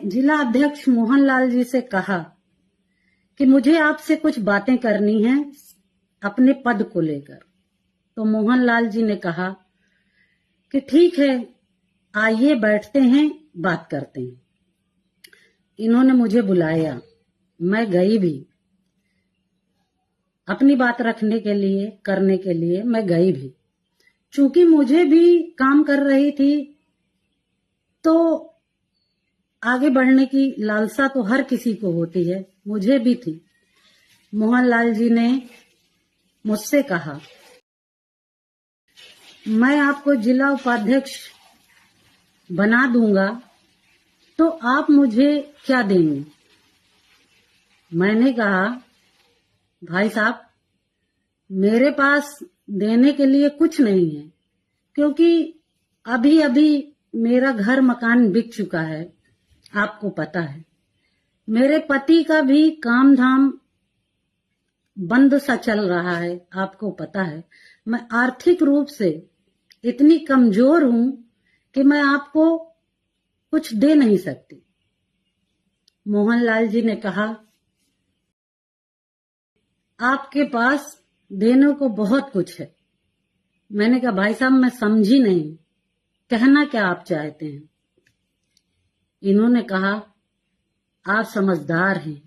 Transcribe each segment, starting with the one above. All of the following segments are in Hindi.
जिला अध्यक्ष मोहनलाल जी से कहा कि मुझे आपसे कुछ बातें करनी हैं अपने पद को लेकर। तो मोहनलाल जी ने कहा कि ठीक है, आइए बैठते हैं, बात करते हैं। इन्होंने मुझे बुलाया, मैं गई भी, अपनी बात रखने के लिए, करने के लिए मैं गई भी। चूंकि मुझे भी काम कर रही थी तो आगे बढ़ने की लालसा तो हर किसी को होती है, मुझे भी थी। मोहनलाल जी ने मुझसे कहा, मैं आपको जिला उपाध्यक्ष बना दूंगा तो आप मुझे क्या देंगे? मैंने कहा, भाई साहब, मेरे पास देने के लिए कुछ नहीं है, क्योंकि अभी अभी मेरा घर मकान बिक चुका है, आपको पता है। मेरे पति का भी काम धाम बंद सा चल रहा है, आपको पता है। मैं आर्थिक रूप से इतनी कमजोर हूं कि मैं आपको कुछ दे नहीं सकती। मोहनलाल जी ने कहा, आपके पास देने को बहुत कुछ है। मैंने कहा, भाई साहब, मैं समझी नहीं, कहना क्या आप चाहते हैं? इन्होंने कहा, आप समझदार हैं,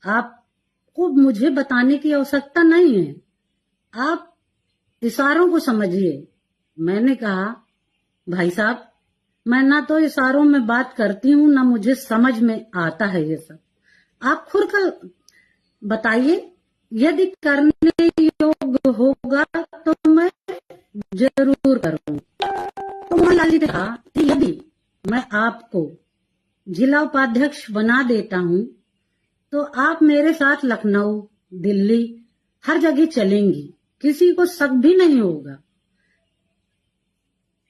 आपको मुझे बताने की आवश्यकता नहीं है, आप इशारों को समझिए। मैंने कहा, भाई साहब, मैं ना तो इशारों में बात करती हूँ, ना मुझे समझ में आता है ये सब। आप खुद का बताइए, यदि करने योग्य होगा तो मैं जरूर करूंगा। तो मोहनलाल जी ने कहा कि यदि मैं आपको जिला उपाध्यक्ष बना देता हूं तो आप मेरे साथ लखनऊ, दिल्ली, हर जगह चलेंगी, किसी को शक भी नहीं होगा।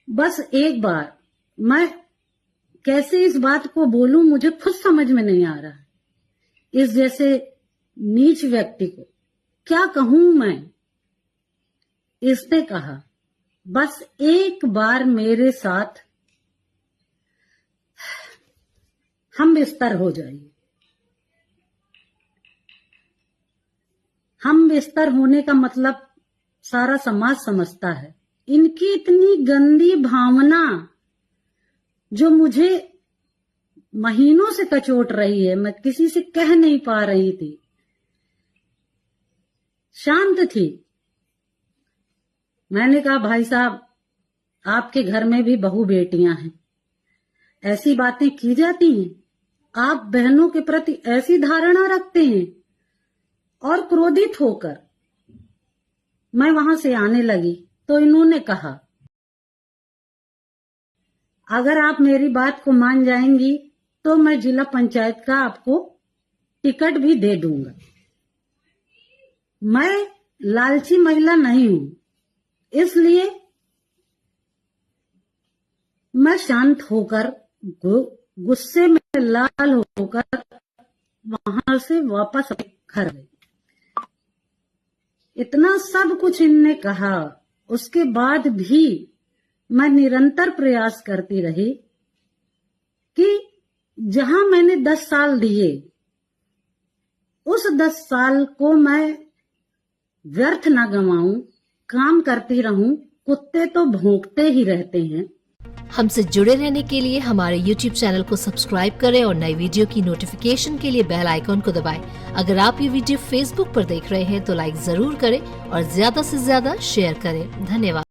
बस एक बार मैं कैसे इस बात को बोलूं, मुझे खुद समझ में नहीं आ रहा। इस जैसे नीच व्यक्ति को क्या कहूं मैं? इसने कहा, बस एक बार मेरे साथ हम बिस्तर हो जाइए। हम बिस्तर होने का मतलब सारा समाज समझता है। इनकी इतनी गंदी भावना जो मुझे महीनों से कचोट रही है, मैं किसी से कह नहीं पा रही थी, शांत थी। मैंने कहा, भाई साहब, आपके घर में भी बहू बेटियां हैं, ऐसी बातें की जाती हैं? आप बहनों के प्रति ऐसी धारणा रखते हैं? और क्रोधित होकर मैं वहां से आने लगी तो इन्होंने कहा, अगर आप मेरी बात को मान जाएंगी तो मैं जिला पंचायत का आपको टिकट भी दे दूंगा। मैं लालची महिला नहीं हूं, इसलिए मैं शांत होकर, गुस्से में लाल होकर वहां से वापस घर गई। इतना सब कुछ इनने कहा, उसके बाद भी मैं निरंतर प्रयास करती रही कि जहां मैंने 10 साल दिए, उस 10 साल को मैं व्यर्थ ना गंवाऊं, काम करती रहूं। कुत्ते तो भौंकते ही रहते हैं। हमसे जुड़े रहने के लिए हमारे YouTube चैनल को सब्सक्राइब करें और नई वीडियो की नोटिफिकेशन के लिए बेल आइकॉन को दबाएं। अगर आप ये वीडियो Facebook पर देख रहे हैं तो लाइक जरूर करें और ज्यादा से ज्यादा शेयर करें। धन्यवाद।